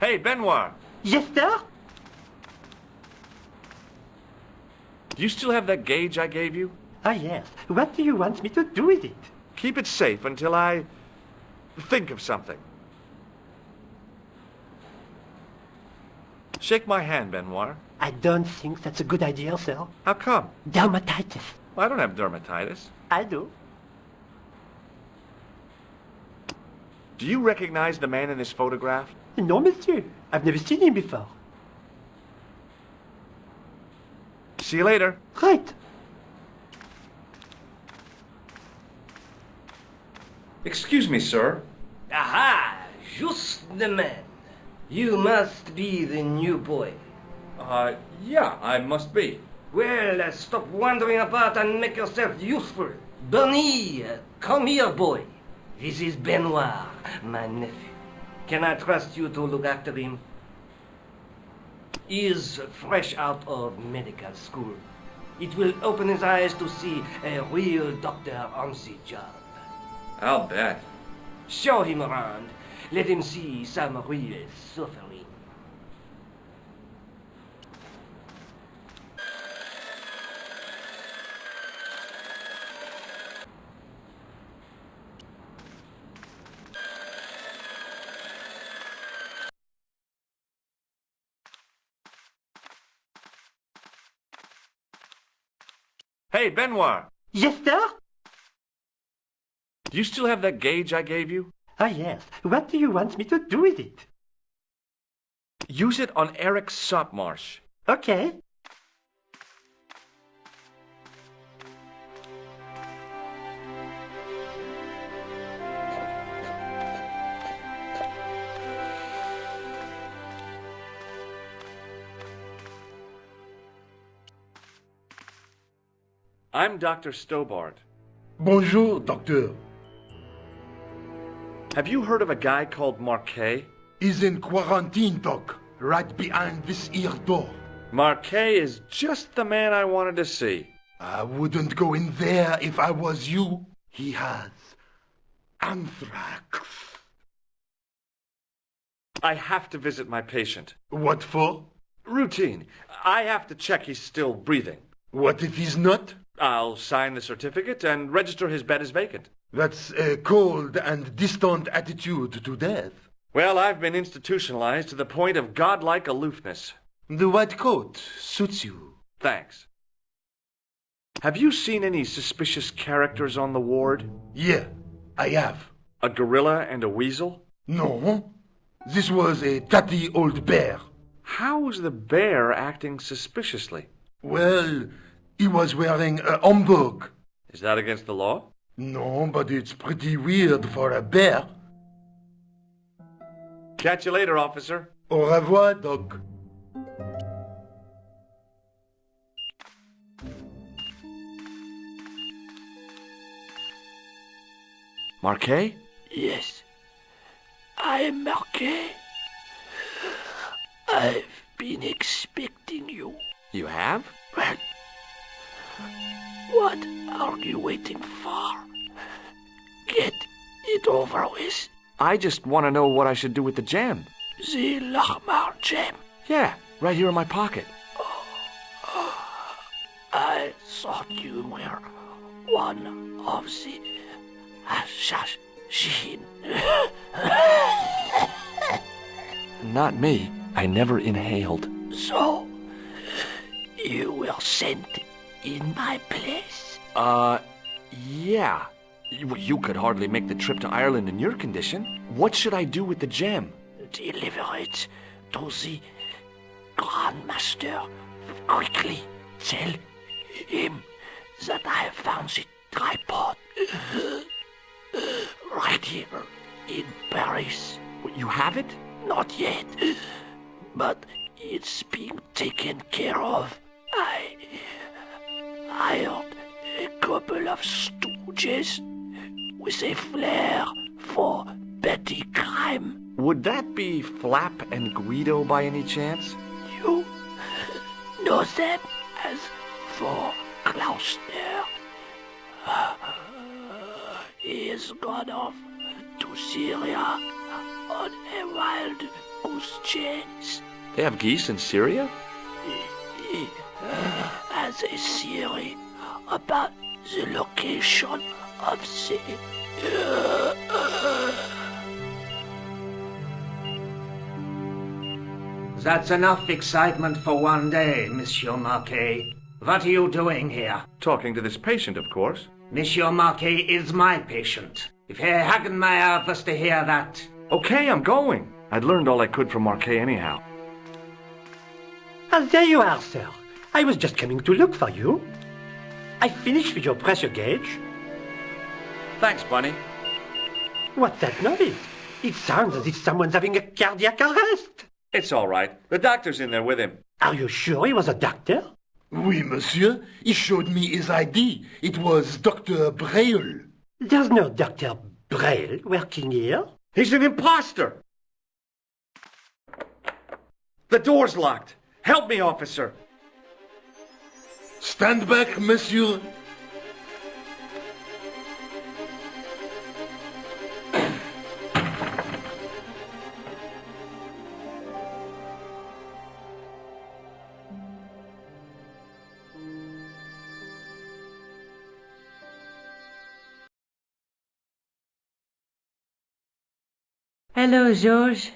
Hey, Benoit! Yes, sir? Do you still have that gauge I gave you? Ah, yes. What do you want me to do with it? Keep it safe until I think of something. Shake my hand, Benoit. I don't think that's a good idea, sir. How come? Dermatitis. I don't have dermatitis. I do. Do you recognize the man in this photograph? No, monsieur. I've never seen him before. See you later. Right. Excuse me, sir. Aha! Just the man. You must be the new boy. Yeah, I must be. Well, stop wandering about and make yourself useful. Bernie, come here, boy. This is Benoit, my nephew. Can I trust you to look after him? He is fresh out of medical school. It will open his eyes to see a real doctor on the job. I'll bet. Show him around. Let him see some real suffering. Hey, Benoit! Yes, sir? Do you still have that gauge I gave you? Ah, yes. What do you want me to do with it? Use it on Eric Sopmarsh. Okay. I'm Dr. Stobart. Bonjour, docteur. Have you heard of a guy called Marquet? He's in quarantine, doc. Right behind this here door. Marquet is just the man I wanted to see. I wouldn't go in there if I was you. He has anthrax. I have to visit my patient. What for? Routine. I have to check he's still breathing. What if he's not? I'll sign the certificate and register his bed as vacant. That's a cold and distant attitude to death. Well, I've been institutionalized to the point of godlike aloofness. The white coat suits you. Thanks. Have you seen any suspicious characters on the ward? Yeah, I have. A gorilla and a weasel? No, this was a tatty old bear. How was the bear acting suspiciously? Well, he was wearing a homburg. Is that against the law? No, but it's pretty weird for a bear. Catch you later, officer. Au revoir, doc. Marquet? Yes, I am Marquet. I've been expecting you. You have? Well, what are you waiting for? Get it over with. I just want to know what I should do with the gem. The Lahmar gem. Yeah, right here in my pocket. I thought you were one of the assassin. Not me. I never inhaled. So, you were sent in my place? Yeah. You could hardly make the trip to Ireland in your condition. What should I do with the gem? Deliver it to the Grandmaster. Quickly tell him that I have found the tripod right here in Paris. You have it? Not yet, but it's being taken care of. I hired a couple of stooges with a flair for petty crime. Would that be Flap and Guido by any chance? You know them as for Gloucester. He has gone off to Syria on a wild goose chase. They have geese in Syria? He has a theory about the location of the... That's enough excitement for one day, Monsieur Marquet. What are you doing here? Talking to this patient, of course. Monsieur Marquet is my patient. If Herr Hagenmeier was to hear that... Okay, I'm going. I'd learned all I could from Marquet anyhow. Ah, there you are, sir. I was just coming to look for you. I finished with your pressure gauge. Thanks, Bunny. What's that noise? It sounds as if someone's having a cardiac arrest. It's all right. The doctor's in there with him. Are you sure he was a doctor? Oui, monsieur. He showed me his ID. It was Dr. Braille. There's no Dr. Braille working here. He's an imposter! The door's locked. Help me, officer. Stand back, monsieur. Hello, Georges.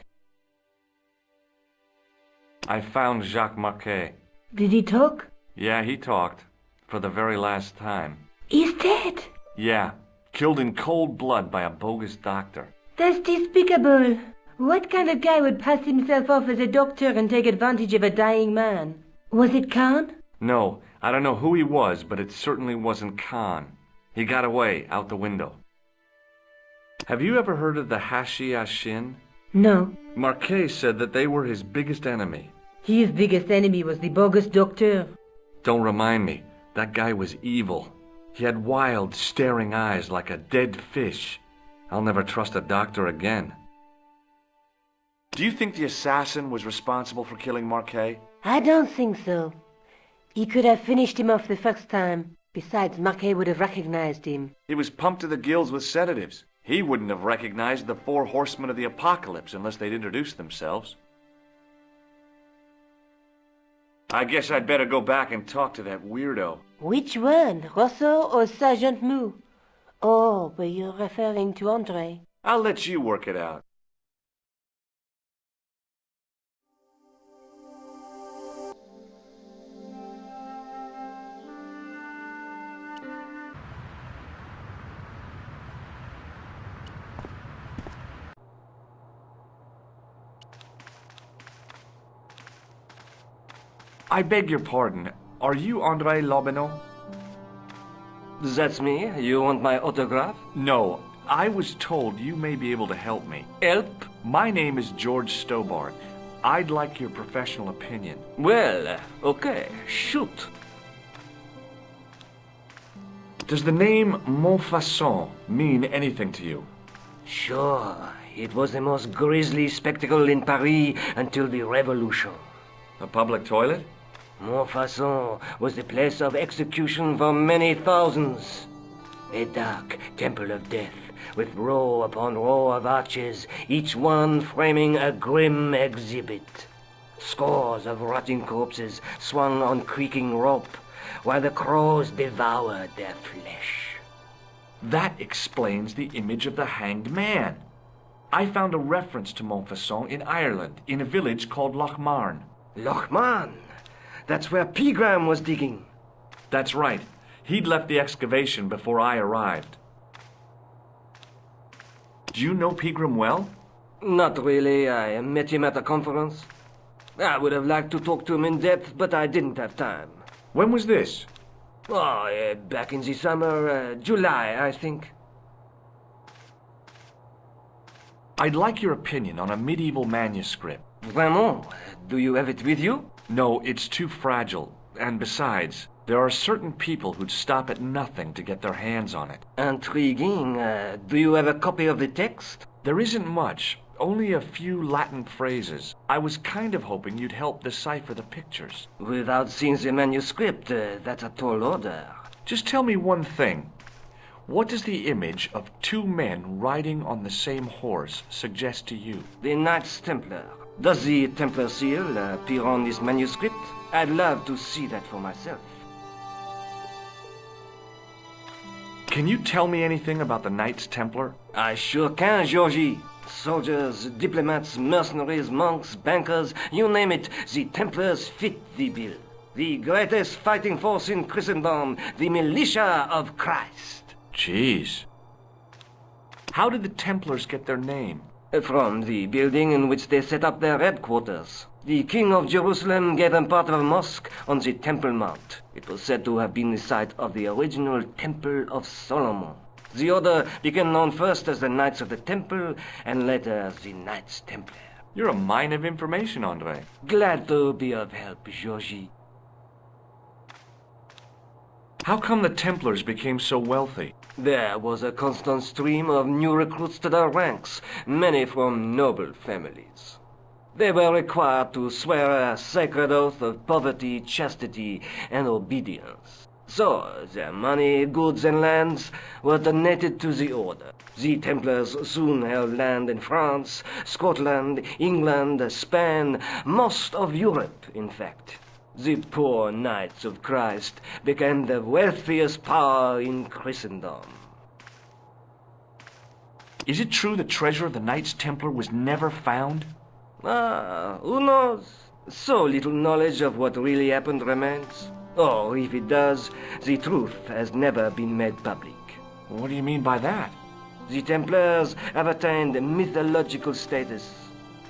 I found Jacques Marquet. Did he talk? Yeah, he talked. For the very last time. He's dead. Yeah, killed in cold blood by a bogus doctor. That's despicable. What kind of guy would pass himself off as a doctor and take advantage of a dying man? Was it Khan? No, I don't know who he was, but it certainly wasn't Khan. He got away, out the window. Have you ever heard of the Hashiashin? No. Marquet said that they were his biggest enemy. His biggest enemy was the bogus doctor. Don't remind me. That guy was evil. He had wild, staring eyes like a dead fish. I'll never trust a doctor again. Do you think the assassin was responsible for killing Marquet? I don't think so. He could have finished him off the first time. Besides, Marquet would have recognized him. He was pumped to the gills with sedatives. He wouldn't have recognized the 4 horsemen of the apocalypse unless they'd introduced themselves. I guess I'd better go back and talk to that weirdo. Which one, Rousseau or Sergeant Mou? Oh, but you're referring to Andre. I'll let you work it out. I beg your pardon. Are you Andre Lobineau? That's me. You want my autograph? No. I was told you may be able to help me. Help? My name is George Stobart. I'd like your professional opinion. Well, okay. Shoot. Does the name Montfaucon mean anything to you? Sure. It was the most grisly spectacle in Paris until the Revolution. A public toilet? Montfaucon was the place of execution for many thousands. A dark temple of death, with row upon row of arches, each one framing a grim exhibit. Scores of rotting corpses swung on creaking rope, while the crows devoured their flesh. That explains the image of the hanged man. I found a reference to Montfaucon in Ireland, in a village called Lochmarn. Lochmarn? That's where Pegram was digging. That's right. He'd left the excavation before I arrived. Do you know Pegram well? Not really. I met him at a conference. I would have liked to talk to him in depth, but I didn't have time. When was this? Oh, back in the summer, July, I think. I'd like your opinion on a medieval manuscript. Vraiment? Do you have it with you? No, it's too fragile. And besides, there are certain people who'd stop at nothing to get their hands on it. Intriguing. Do you have a copy of the text? There isn't much. Only a few Latin phrases. I was kind of hoping you'd help decipher the pictures. Without seeing the manuscript, that's a tall order. Just tell me one thing. What does the image of two men riding on the same horse suggest to you? The Knights Templar. Does the Templar seal appear on this manuscript? I'd love to see that for myself. Can you tell me anything about the Knights Templar? I sure can, Georgie. Soldiers, diplomats, mercenaries, monks, bankers, you name it, the Templars fit the bill. The greatest fighting force in Christendom, the militia of Christ. Jeez. How did the Templars get their name? From the building in which they set up their headquarters. The King of Jerusalem gave them part of a mosque on the Temple Mount. It was said to have been the site of the original Temple of Solomon. The order became known first as the Knights of the Temple, and later as the Knights Templar. You're a mine of information, Andre. Glad to be of help, Georgie. How come the Templars became so wealthy? There was a constant stream of new recruits to their ranks, many from noble families. They were required to swear a sacred oath of poverty, chastity, and obedience. So, their money, goods, and lands were donated to the order. The Templars soon held land in France, Scotland, England, Spain, most of Europe, in fact. The poor Knights of Christ became the wealthiest power in Christendom. Is it true the treasure of the Knights Templar was never found? Who knows? So little knowledge of what really happened remains. Or, if it does, the truth has never been made public. What do you mean by that? The Templars have attained mythological status,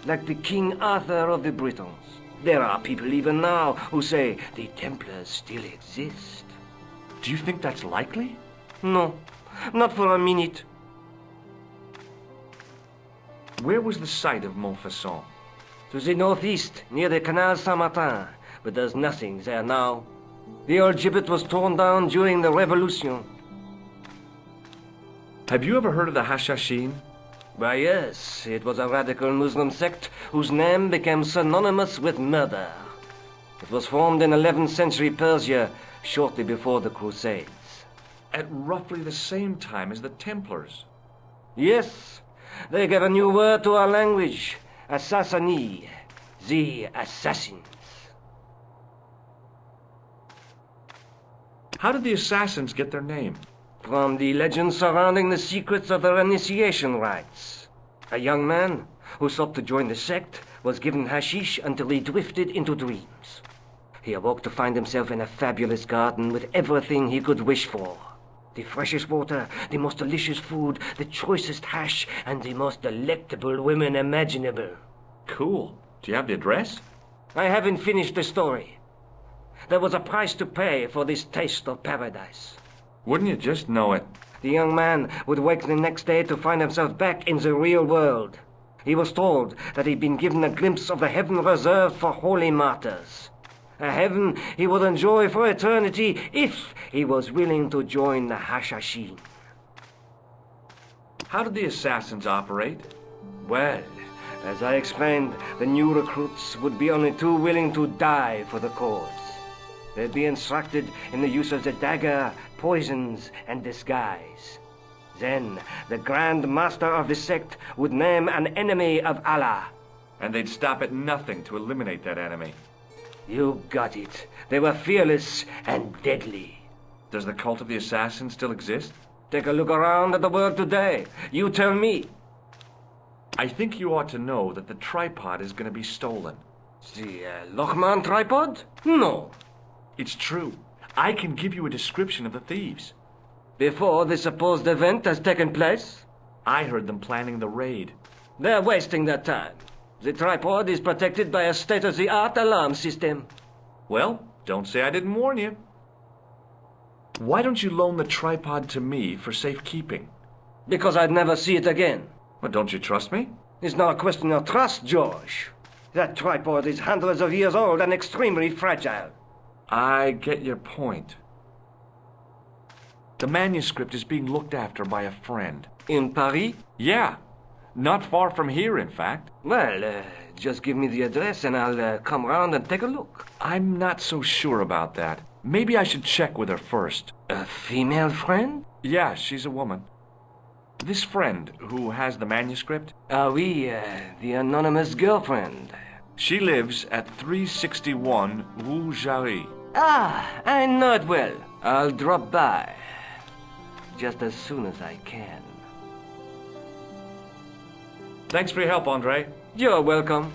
like the King Arthur of the Britons. There are people even now who say the Templars still exist. Do you think that's likely? No, not for a minute. Where was the site of Montfaucon? To the northeast, near the Canal Saint-Martin, but there's nothing there now. The old gibbet was torn down during the Revolution. Have you ever heard of the Hashashin? Why, yes, it was a radical Muslim sect whose name became synonymous with murder. It was formed in 11th century Persia, shortly before the Crusades. At roughly the same time as the Templars. Yes, they gave a new word to our language, Assassini, the assassins. How did the assassins get their name? From the legends surrounding the secrets of their initiation rites. A young man who sought to join the sect was given hashish until he drifted into dreams. He awoke to find himself in a fabulous garden with everything he could wish for. The freshest water, the most delicious food, the choicest hash, and the most delectable women imaginable. Cool. Do you have the address? I haven't finished the story. There was a price to pay for this taste of paradise. Wouldn't you just know it? The young man would wake the next day to find himself back in the real world. He was told that he'd been given a glimpse of the heaven reserved for holy martyrs. A heaven he would enjoy for eternity if he was willing to join the Hashashin. How did the assassins operate? Well, as I explained, the new recruits would be only too willing to die for the cause. They'd be instructed in the use of the dagger, poisons, and disguise. Then, the Grand Master of the sect would name an enemy of Allah. And they'd stop at nothing to eliminate that enemy. You got it. They were fearless and deadly. Does the cult of the assassins still exist? Take a look around at the world today. You tell me. I think you ought to know that the tripod is going to be stolen. The Lochman tripod? No. It's true. I can give you a description of the thieves. Before the supposed event has taken place? I heard them planning the raid. They're wasting their time. The tripod is protected by a state-of-the-art alarm system. Well, don't say I didn't warn you. Why don't you loan the tripod to me for safekeeping? Because I'd never see it again. Well, don't you trust me? It's not a question of trust, George. That tripod is hundreds of years old and extremely fragile. I get your point. The manuscript is being looked after by a friend. In Paris? Yeah. Not far from here, in fact. Well, just give me the address and I'll come round and take a look. I'm not so sure about that. Maybe I should check with her first. A female friend? Yeah, she's a woman. This friend who has the manuscript? Oui, the anonymous girlfriend. She lives at 361 Rue Jarry. Ah, I know it well. I'll drop by. Just as soon as I can. Thanks for your help, Andre. You're welcome.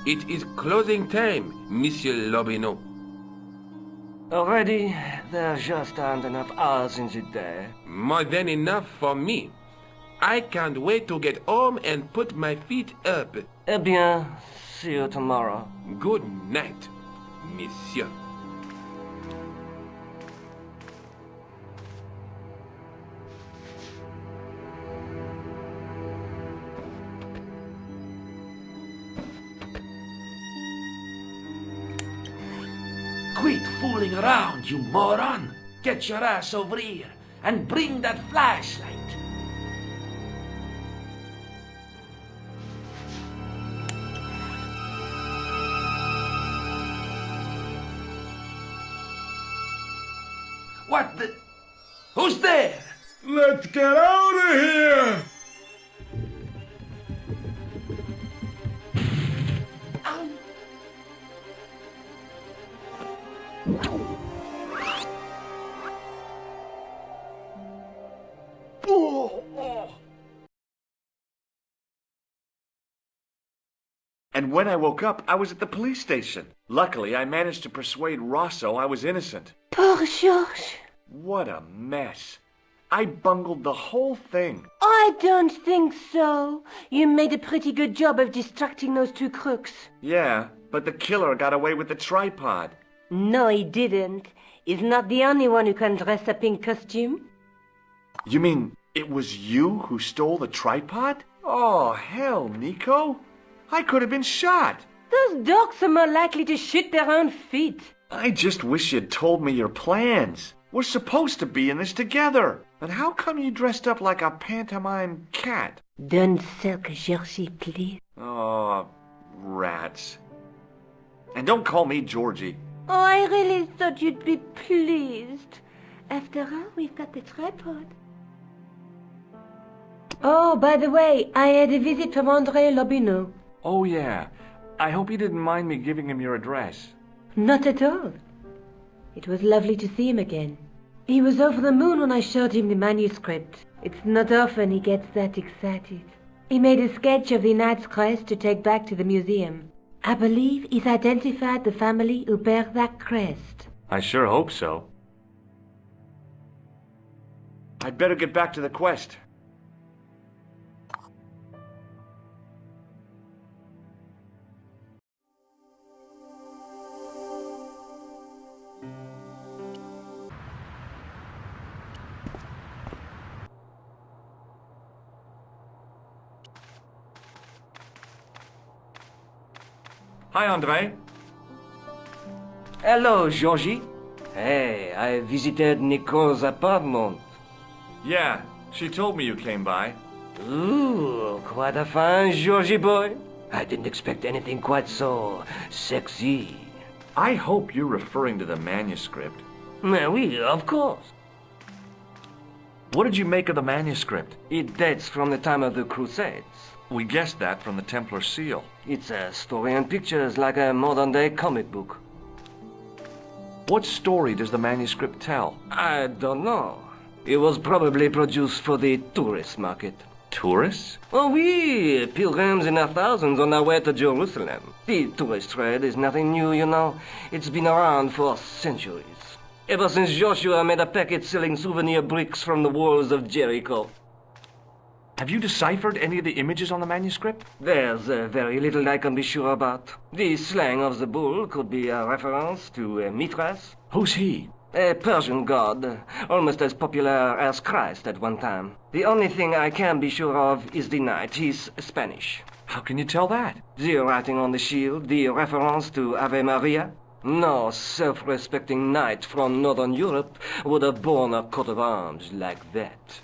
It is closing time, Monsieur Lobineau. Already, there just aren't enough hours in the day. More than enough for me. I can't wait to get home and put my feet up. Eh bien, see you tomorrow. Good night, Monsieur. Quit fooling around, you moron! Get your ass over here and bring that flashlight! What the... Who's there? Let's get out of here! And when I woke up, I was at the police station. Luckily, I managed to persuade Rosso I was innocent. Poor Georges. What a mess. I bungled the whole thing. I don't think so. You made a pretty good job of distracting those two crooks. Yeah, but the killer got away with the tripod. No, he didn't. He's not the only one who can dress up in costume. You mean it was you who stole the tripod? Oh, hell, Nico. I could have been shot. Those dogs are more likely to shoot their own feet. I just wish you'd told me your plans. We're supposed to be in this together. And how come you dressed up like a pantomime cat? Don't sulk, Georgie, please. Oh, rats. And don't call me Georgie. Oh, I really thought you'd be pleased. After all, we've got the tripod. Oh, by the way, I had a visit from Andre Lobineau. Oh, yeah. I hope you didn't mind me giving him your address. Not at all. It was lovely to see him again. He was over the moon when I showed him the manuscript. It's not often he gets that excited. He made a sketch of the knight's crest to take back to the museum. I believe he's identified the family who bear that crest. I sure hope so. I'd better get back to the quest. Hi, Andre. Hello, Georgie. Hey, I visited Nicole's apartment. Yeah, she told me you came by. Ooh, quite a fine Georgie boy. I didn't expect anything quite so sexy. I hope you're referring to the manuscript. Oui, of course. What did you make of the manuscript? It dates from the time of the Crusades. We guessed that from the Templar seal. It's a story and pictures like a modern-day comic book. What story does the manuscript tell? I don't know. It was probably produced for the tourist market. Tourists? Oh, oui, pilgrims in their thousands on their way to Jerusalem. The tourist trade is nothing new, you know. It's been around for centuries. Ever since Joshua made a packet selling souvenir bricks from the walls of Jericho. Have you deciphered any of the images on the manuscript? There's very little I can be sure about. The slang of the bull could be a reference to Mithras. Who's he? A Persian god, almost as popular as Christ at one time. The only thing I can be sure of is the knight. He's Spanish. How can you tell that? The writing on the shield, the reference to Ave Maria. No self-respecting knight from Northern Europe would have borne a coat of arms like that.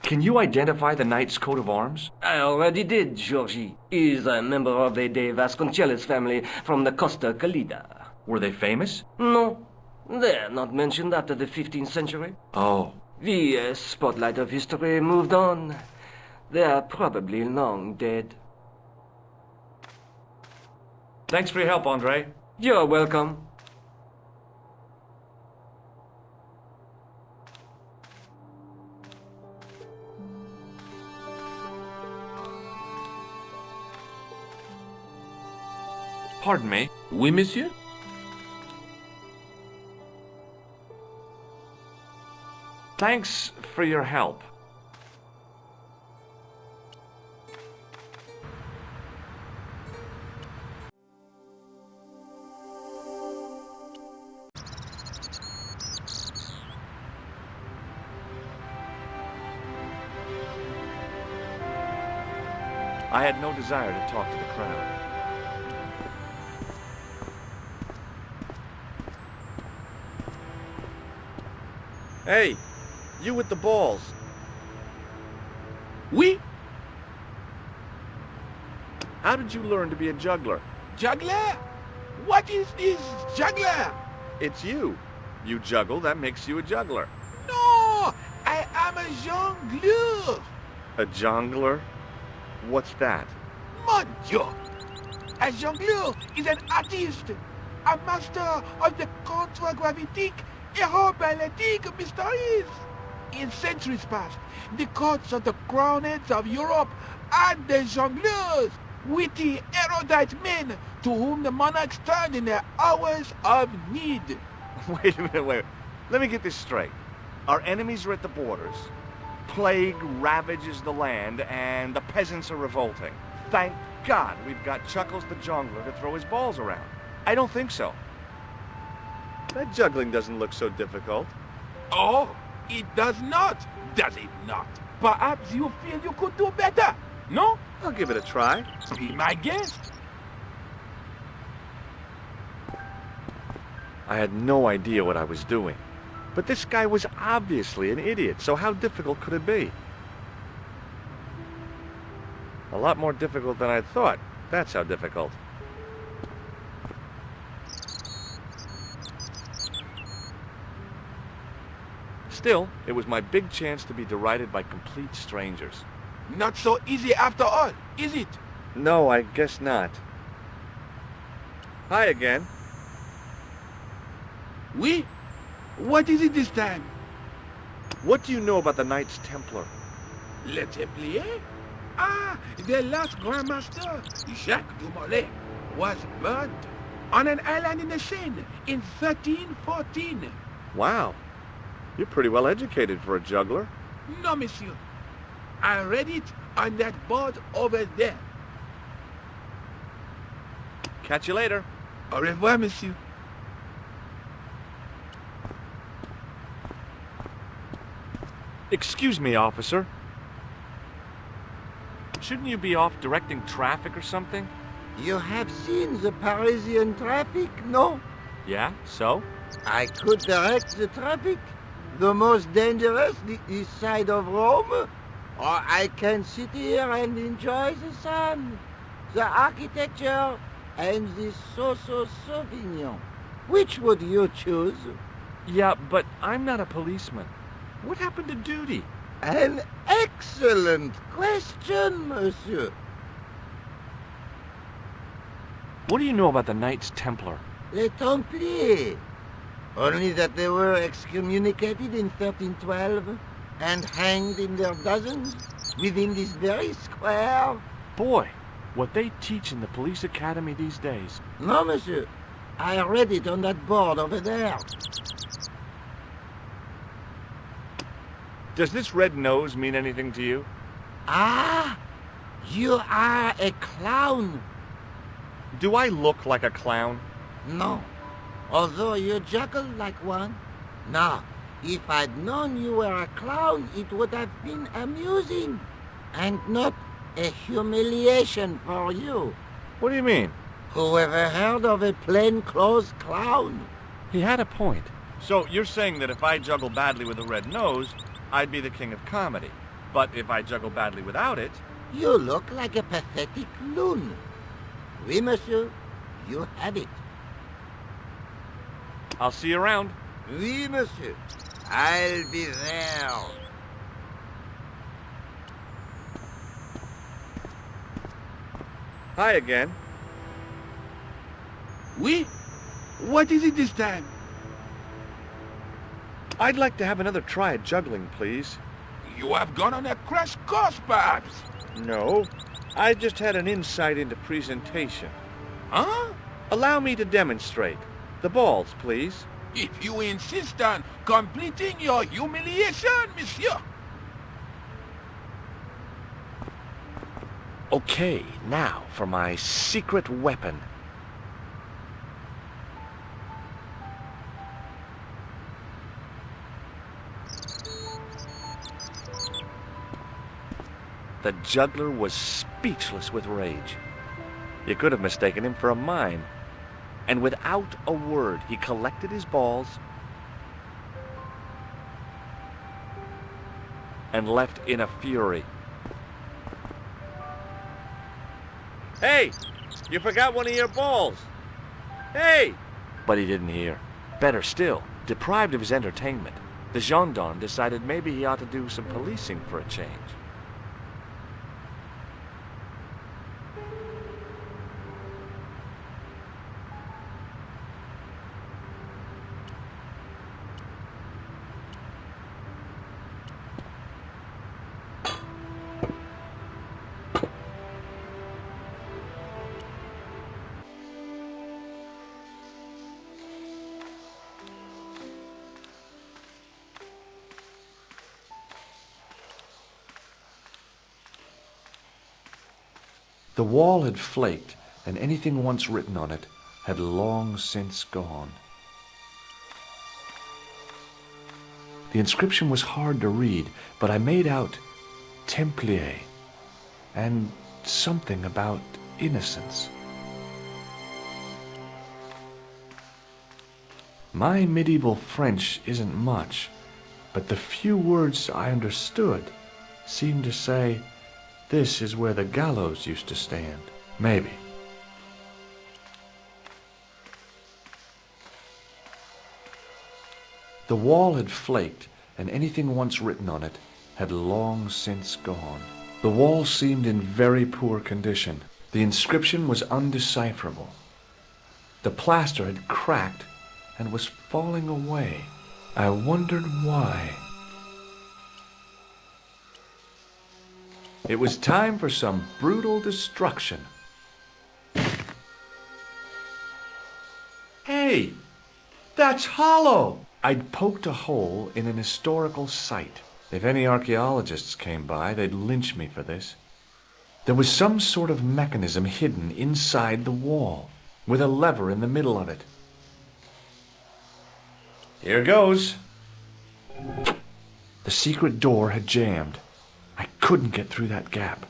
Can you identify the knight's coat of arms? I already did, Georgie. He's a member of the De Vasconcelos family from the Costa Calida. Were they famous? No, they're not mentioned after the 15th century. Oh. The spotlight of history moved on. They're probably long dead. Thanks for your help, Andre. You're welcome. Pardon me. Oui, monsieur? Thanks for your help. I had no desire to talk to the crowd. Hey, you with the balls. Oui? How did you learn to be a juggler? Juggler? What is this juggler? It's you. You juggle, that makes you a juggler. No! I am a jongleur! A jongler? What's that? Mon Dieu! A jongleur is an artist, a master of the contragravitic aeroballetic mysteries. In centuries past, the courts of the crownheads of Europe had the jongleurs, witty, erudite men to whom the monarchs turned in their hours of need. Wait a minute, wait. Let me get this straight. Our enemies are at the borders. Plague ravages the land, and the peasants are revolting. Thank God we've got Chuckles the Jongler to throw his balls around. I don't think so. That juggling doesn't look so difficult. Oh, it does not, does it not? Perhaps you feel you could do better, no? I'll give it a try. Be my guest. I had no idea what I was doing. But this guy was obviously an idiot, so how difficult could it be? A lot more difficult than I thought. That's how difficult. Still, it was my big chance to be derided by complete strangers. Not so easy after all, is it? No, I guess not. Hi again. Oui? What is it this time? What do you know about the Knights Templar? Le Templier? Ah, the last Grand Master, Jacques du Molay, was burnt on an island in the Seine in 1314. Wow. You're pretty well educated for a juggler. No, monsieur. I read it on that board over there. Catch you later. Au revoir, monsieur. Excuse me, officer. Shouldn't you be off directing traffic or something? You have seen the Parisian traffic, no? Yeah, so? I could direct the traffic. The most dangerous, the east side of Rome. Or I can sit here and enjoy the sun, the architecture, and the Sauvignon. Which would you choose? Yeah, but I'm not a policeman. What happened to duty? An excellent question, monsieur. What do you know about the Knights Templar? Les Templiers. Only that they were excommunicated in 1312 and hanged in their dozens within this very square. Boy, what they teach in the police academy these days. No, monsieur. I read it on that board over there. Does this red nose mean anything to you? Ah, you are a clown. Do I look like a clown? No, although you juggle like one. Now, if I'd known you were a clown, it would have been amusing, and not a humiliation for you. What do you mean? Who ever heard of a plainclothes clown? He had a point. So you're saying that if I juggle badly with a red nose, I'd be the king of comedy. But if I juggle badly without it... You look like a pathetic loon. Oui, monsieur, you have it. I'll see you around. Oui, monsieur. I'll be there. Hi again. Oui? What is it this time? I'd like to have another try at juggling, please. You have gone on a crash course, perhaps? No, I just had an insight into presentation. Huh? Allow me to demonstrate. The balls, please. If you insist on completing your humiliation, monsieur. Okay, now for my secret weapon. The juggler was speechless with rage. You could have mistaken him for a mime. And without a word, he collected his balls and left in a fury. Hey! You forgot one of your balls! Hey! But he didn't hear. Better still, deprived of his entertainment, the gendarme decided maybe he ought to do some policing for a change. The wall had flaked, and anything once written on it had long since gone. The inscription was hard to read, but I made out Templiers and something about innocence. My medieval French isn't much, but the few words I understood seemed to say, "This is where the gallows used to stand." Maybe. The wall had flaked, and anything once written on it had long since gone. The wall seemed in very poor condition. The inscription was undecipherable. The plaster had cracked and was falling away. I wondered why. It was time for some brutal destruction. Hey, that's hollow! I'd poked a hole in an historical site. If any archaeologists came by, they'd lynch me for this. There was some sort of mechanism hidden inside the wall, with a lever in the middle of it. Here goes. The secret door had jammed. I couldn't get through that gap.